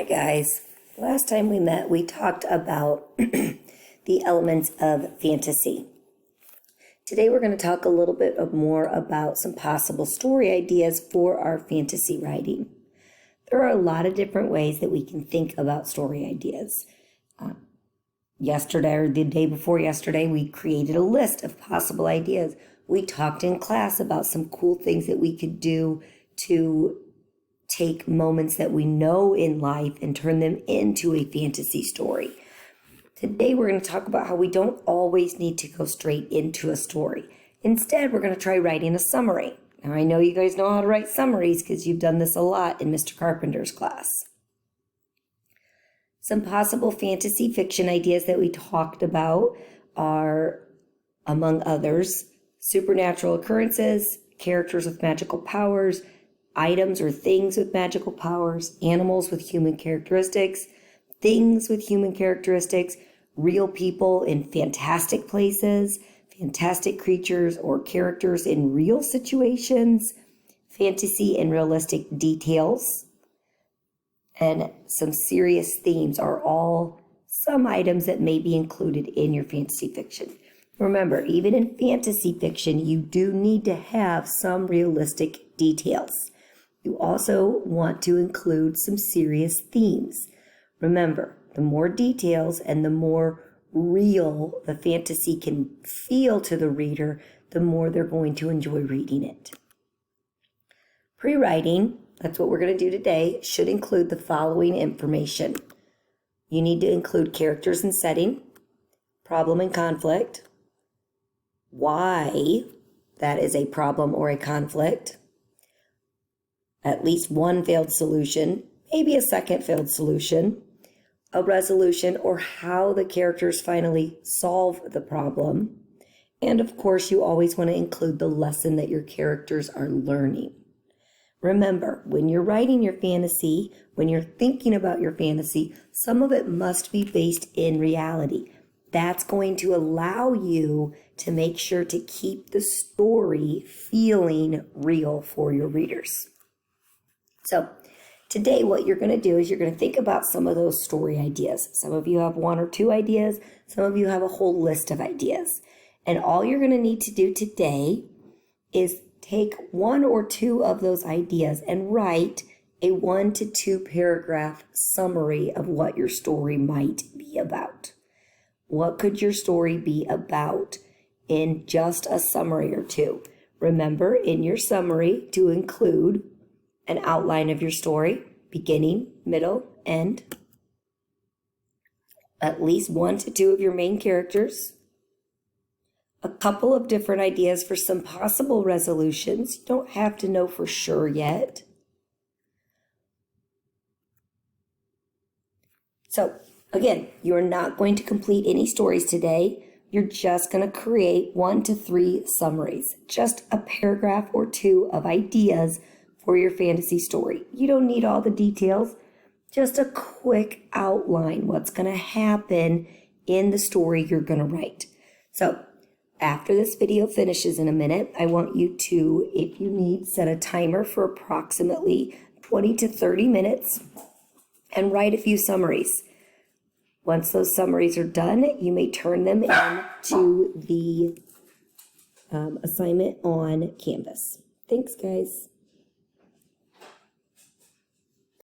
guys. Last time we met, we talked about the elements of fantasy. Today we're going to talk a little bit more about some possible story ideas for our fantasy writing. There are a lot of different ways that we can think about story ideas. Yesterday or the day before yesterday, we created a list of possible ideas. We talked in class about some cool things that we could do to take moments that we know in life and turn them into a fantasy story. Today we're going to talk about how we don't always need to go straight into a story. Instead, we're going to try writing a summary. Now, I know you guys know how to write summaries because you've done this a lot in Mr. Carpenter's class. Some possible fantasy fiction ideas that we talked about are, among others, supernatural occurrences, characters with magical powers, items or things with magical powers, animals with human characteristics, things with human characteristics, real people in fantastic places, fantastic creatures or characters in real situations, fantasy and realistic details, and some serious themes are all some items that may be included in your fantasy fiction. Remember, even in fantasy fiction, you do need to have some realistic details. You also want to include some serious themes. Remember, the more details and the more real the fantasy can feel to the reader, the more they're going to enjoy reading it. Pre-writing, that's what we're going to do today, should include the following information. You need to include characters and setting, problem and conflict, why that is a problem or a conflict, at least one failed solution, maybe a second failed solution, a resolution or how the characters finally solve the problem. And of course, you always want to include the lesson that your characters are learning. Remember, when you're writing your fantasy, when you're thinking about your fantasy, some of it must be based in reality. That's going to allow you to make sure to keep the story feeling real for your readers. So today what you're going to do is you're going to think about some of those story ideas. Some of you have one or two ideas. Some of you have a whole list of ideas. And all you're going to need to do today is take one or two of those ideas and write a 1 to 2 paragraph summary of what your story might be about. What could your story be about in just a summary or two? Remember in your summary to include an outline of your story, beginning, middle, end, at least 1 to 2 of your main characters, a couple of different ideas for some possible resolutions. You don't have to know for sure yet. So, again, you're not going to complete any stories today. You're just going to create 1 to 3 summaries, just a paragraph or two of ideas for your fantasy story. You don't need all the details, just a quick outline, what's going to happen in the story you're going to write. So after this video finishes in a minute, I want you to, if you need, set a timer for approximately 20 to 30 minutes and write a few summaries. Once those summaries are done, you may turn them in to the assignment on Canvas. Thanks, guys.